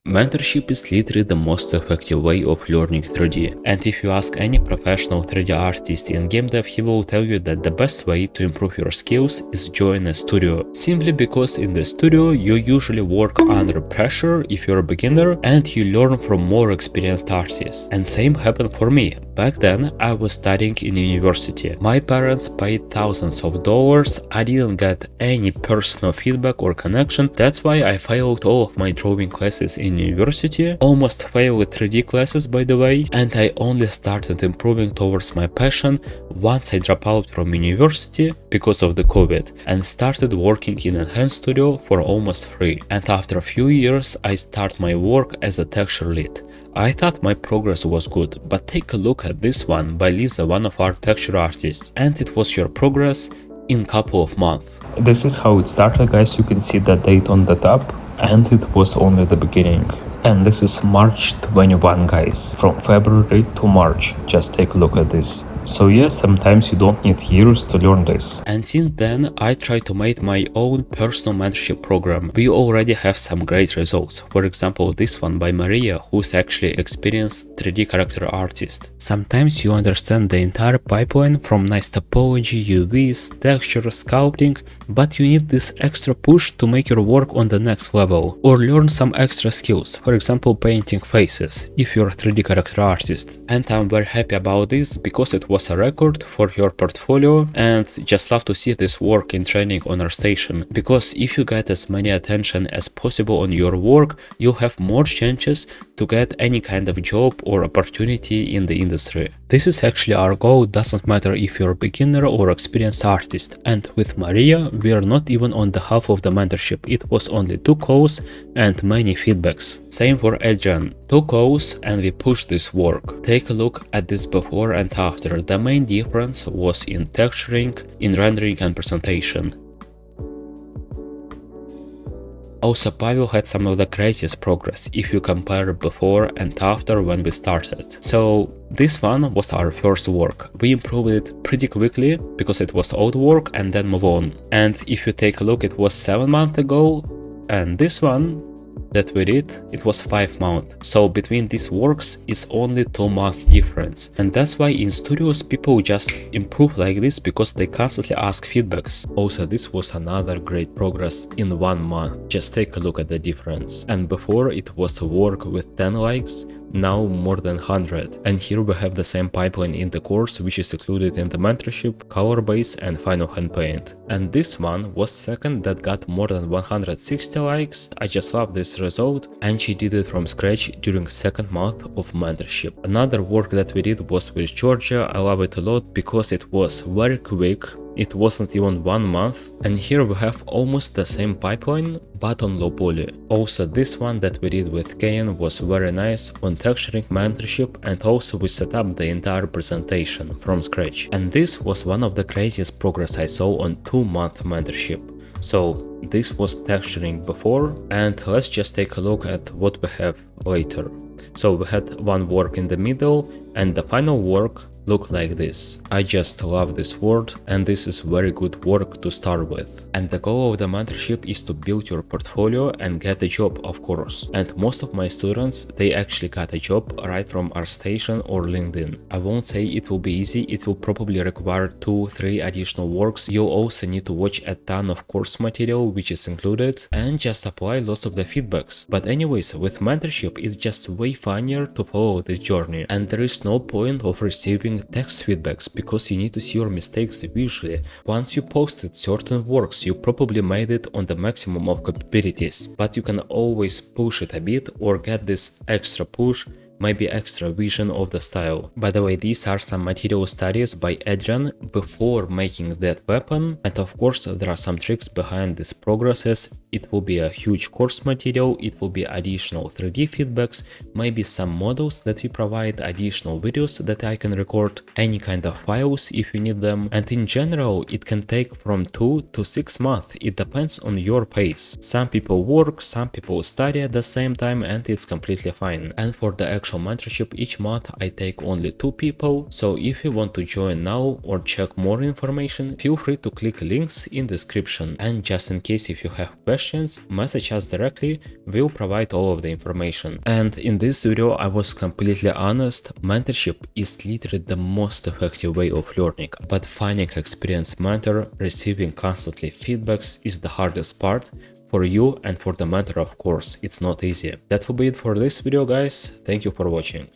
Mentorship is literally the most effective way of learning 3D, and if you ask any professional 3D artist in game dev, he will tell you that the best way to improve your skills is join a studio, simply because in the studio you usually work under pressure if you're a beginner and you learn from more experienced artists. And same happened for me. Back then I was studying in university. My parents paid thousands of dollars, I didn't get any personal feedback or connection, that's why I failed all of my drawing classes in university, almost failed 3D classes by the way, and I only started improving towards my passion once I dropped out from university because of the COVID and started working in N-hance Studio for almost free. And after a few years I start my work as a texture lead. I thought my progress was good, but take a look at this one by Lisa, one of our texture artists, and it was your progress in couple of months. This is how it started, guys. You can see the date on the top, and it was only the beginning. And this is March 21, guys, from February to March. Just take a look at this. So yes, sometimes you don't need years to learn this. And since then, I try to make my own personal mentorship program. We already have some great results. For example, this one by Maria, who's actually experienced 3D character artist. Sometimes you understand the entire pipeline from nice topology, UVs, texture, sculpting, but you need this extra push to make your work on the next level. Or learn some extra skills, for example painting faces, if you're a 3D character artist. And I'm very happy about this because it was a record for your portfolio, and just love to see this work in training on our station, because if you get as many attention as possible on your work, you'll have more chances to get any kind of job or opportunity in the industry. This is actually our goal, doesn't matter if you're a beginner or experienced artist. And with Maria, we are not even on the half of the mentorship, it was only 2 calls and many feedbacks. Same for Adrian, 2 calls and we pushed this work. Take a look at this before and after. The main difference was in texturing, in rendering and presentation. Also, Pavel had some of the craziest progress if you compare before and after when we started. So this one was our first work. We improved it pretty quickly because it was old work and then move on. And if you take a look, it was 7 months ago, and this one that we did, it was 5 months. So between these works is only 2 month difference. And that's why in studios people just improve like this, because they constantly ask feedbacks. Also, this was another great progress in 1 month. Just take a look at the difference. And before it was a work with 10 likes, now more than 100. And here we have the same pipeline in the course, which is included in the mentorship, color base and final hand paint. And this one was second, that got more than 160 likes. I just love this result, and she did it from scratch during second month of mentorship. Another work that we did was with Georgia. I love it a lot because it was very quick. It wasn't even 1 month, and here we have almost the same pipeline but on low poly. Also, this one that we did with Kane was very nice on texturing mentorship, and also we set up the entire presentation from scratch. And this was one of the craziest progress I saw on 2-month mentorship. So this was texturing before, and let's just take a look at what we have later. So we had one work in the middle, and the final work look like this. I just love this word, and this is very good work to start with. And the goal of the mentorship is to build your portfolio and get a job, of course. And most of my students, they actually got a job right from our station or LinkedIn. I won't say it will be easy, it will probably require 2-3 additional works. You'll also need to watch a ton of course material which is included, and just apply lots of the feedbacks. But anyways, with mentorship it's just way funnier to follow this journey, and there is no point of receiving text feedbacks because you need to see your mistakes visually. Once you posted certain works, you probably made it on the maximum of capabilities, but you can always push it a bit or get this extra push, maybe extra vision of the style. By the way, these are some material studies by Adrian before making that weapon, and of course there are some tricks behind these progresses. It will be a huge course material, it will be additional 3D feedbacks, maybe some models that we provide, additional videos that I can record, any kind of files if you need them, and in general it can take from 2 to 6 months, it depends on your pace. Some people work, some people study at the same time, and it's completely fine. And for the actual mentorship, each month I take only 2 people, so if you want to join now or check more information, feel free to click links in description. And just in case if you have questions, questions, message us directly, we'll provide all of the information. And in this video, I was completely honest, mentorship is literally the most effective way of learning, but finding experienced mentor, receiving constantly feedbacks is the hardest part. For you and for the mentor, of course, it's not easy. That will be it for this video, guys. Thank you for watching.